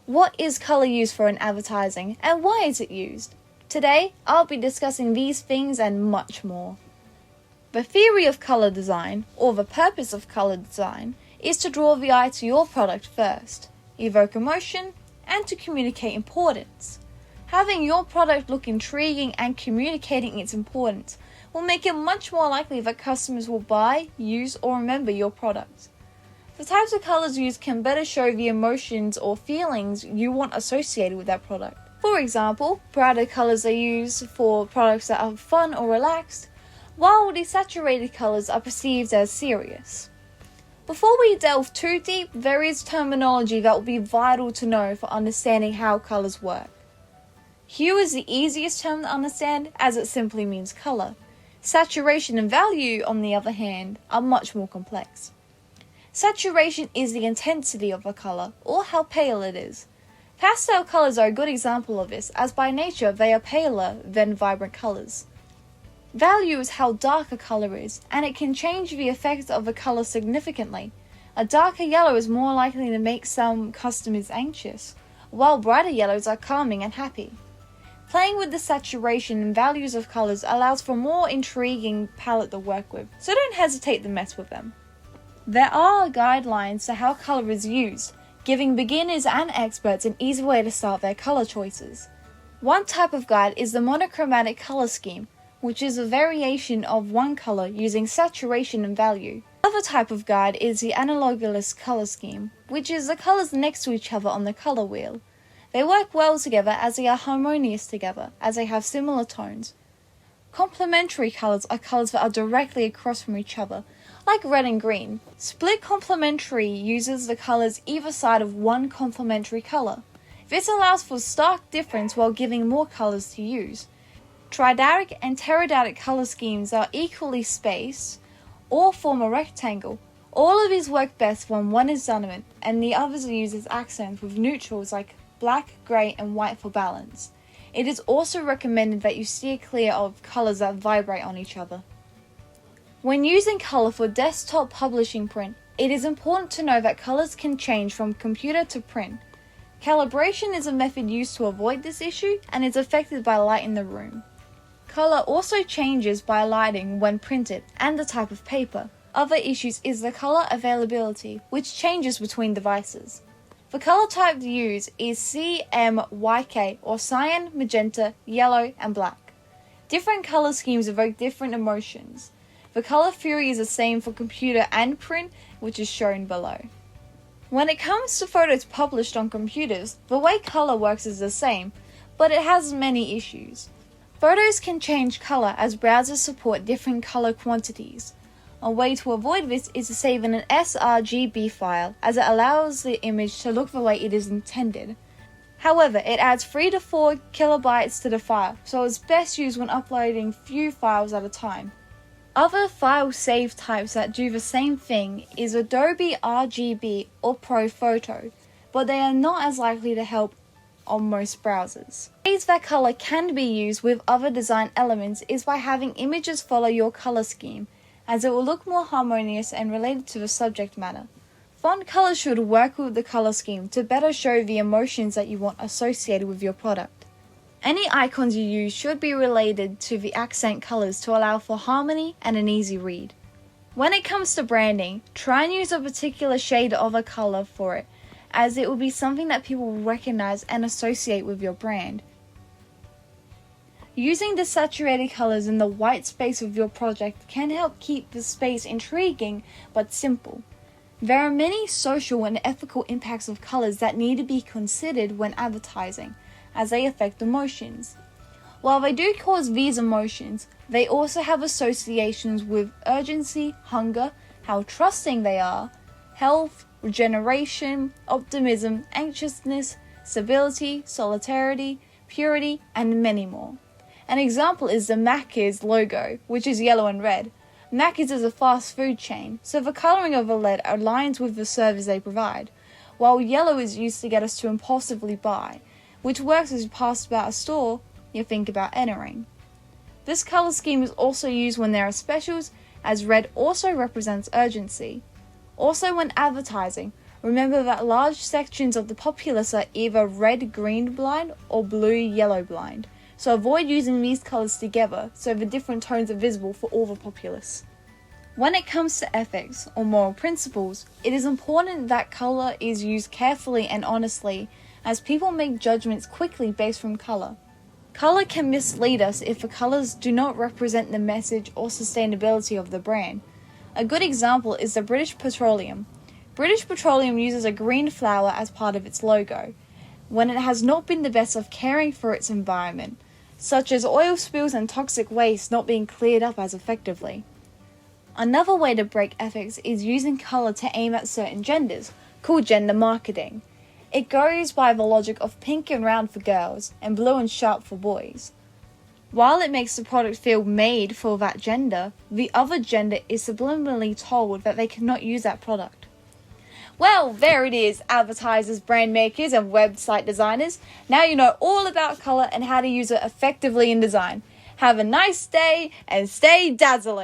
What is colour used for in advertising, and why is it used? Today, I'll be discussing these things and much more. The theory of colour design, or the purpose of colour design, is to draw the eye to your product first, evoke emotion, and to communicate importance. Having your product look intriguing and communicating its importance will make it much more likely that customers will buy, use, or remember your product. The types of colours used can better show the emotions or feelings you want associated with that product. For example, brighter colours are used for products that are fun or relaxed, while desaturated colours are perceived as serious. Before we delve too deep, there is terminology that will be vital to know for understanding how colours work. Hue is the easiest term to understand as it simply means colour. Saturation and value, on the other hand, are much more complex. Saturation is the intensity of a colour, or how pale it is. Pastel colours are a good example of this, as by nature they are paler than vibrant colours. Value is how dark a colour is, and it can change the effect of a colour significantly. A darker yellow is more likely to make some customers anxious, while brighter yellows are calming and happy. Playing with the saturation and values of colours allows for a more intriguing palette to work with, so don't hesitate to mess with them. There are guidelines to how colour is used, giving beginners and experts an easy way to start their colour choices. One type of guide is the monochromatic colour scheme, which is a variation of one colour using saturation and value. Another type of guide is the analogous colour scheme, which is the colours next to each other on the colour wheel. They work well together as they are harmonious together, as they have similar tones. Complementary colours are colours that are directly across from each other, like red and green. Split complementary uses the colours either side of one complementary colour. This allows for stark difference while giving more colours to use. Triadic and tetradic colour schemes are equally spaced, or form a rectangle. All of these work best when one is dominant and the others are used as accents with neutrals like black, grey and white for balance. It is also recommended that you steer clear of colours that vibrate on each other. When using colour for desktop publishing print, it is important to know that colours can change from computer to print. Calibration is a method used to avoid this issue and is affected by light in the room. Colour also changes by lighting when printed and the type of paper. Other issues is the colour availability, which changes between devices. The colour type to use is CMYK, or cyan, magenta, yellow and black. Different colour schemes evoke different emotions. The colour theory is the same for computer and print, which is shown below. When it comes to photos published on computers, the way colour works is the same, but it has many issues. Photos can change colour as browsers support different colour quantities. A way to avoid this is to save in an sRGB file, as it allows the image to look the way it is intended. However, it adds 3 to 4 kilobytes to the file, so it's best used when uploading few files at a time. Other file save types that do the same thing is Adobe RGB or ProPhoto, but they are not as likely to help on most browsers. Ways that colour can be used with other design elements is by having images follow your colour scheme, as it will look more harmonious and related to the subject matter. Font colours should work with the colour scheme to better show the emotions that you want associated with your product. Any icons you use should be related to the accent colours to allow for harmony and an easy read. When it comes to branding, try and use a particular shade of a colour for it, as it will be something that people will recognise and associate with your brand. Using desaturated colours in the white space of your project can help keep the space intriguing but simple. There are many social and ethical impacts of colours that need to be considered when advertising, as they affect emotions. While they do cause these emotions, they also have associations with urgency, hunger, how trusting they are, health, regeneration, optimism, anxiousness, stability, solidarity, purity, and many more. An example is the Macca's logo, which is yellow and red. Macca's is a fast food chain, so the colouring of the lead aligns with the service they provide, while yellow is used to get us to impulsively buy, which works as you pass about a store you think about entering. This colour scheme is also used when there are specials, as red also represents urgency. Also when advertising, Remember that large sections of the populace are either red-green blind or blue-yellow blind, so avoid using these colours together so the different tones are visible for all the populace. When it comes to ethics or moral principles, it is important that colour is used carefully and honestly, as people make judgments quickly based from colour. Colour can mislead us if the colours do not represent the message or sustainability of the brand. A good example is the British Petroleum. British Petroleum uses a green flower as part of its logo, when it has not been the best of caring for its environment, such as oil spills and toxic waste not being cleared up as effectively. Another way to break ethics is using colour to aim at certain genders, called gender marketing. It goes by the logic of pink and round for girls and blue and sharp for boys. While it makes the product feel made for that gender, the other gender is subliminally told that they cannot use that product. Well, there it is, advertisers, brand makers, and website designers. Now you know all about colour and how to use it effectively in design. Have a nice day and stay dazzling!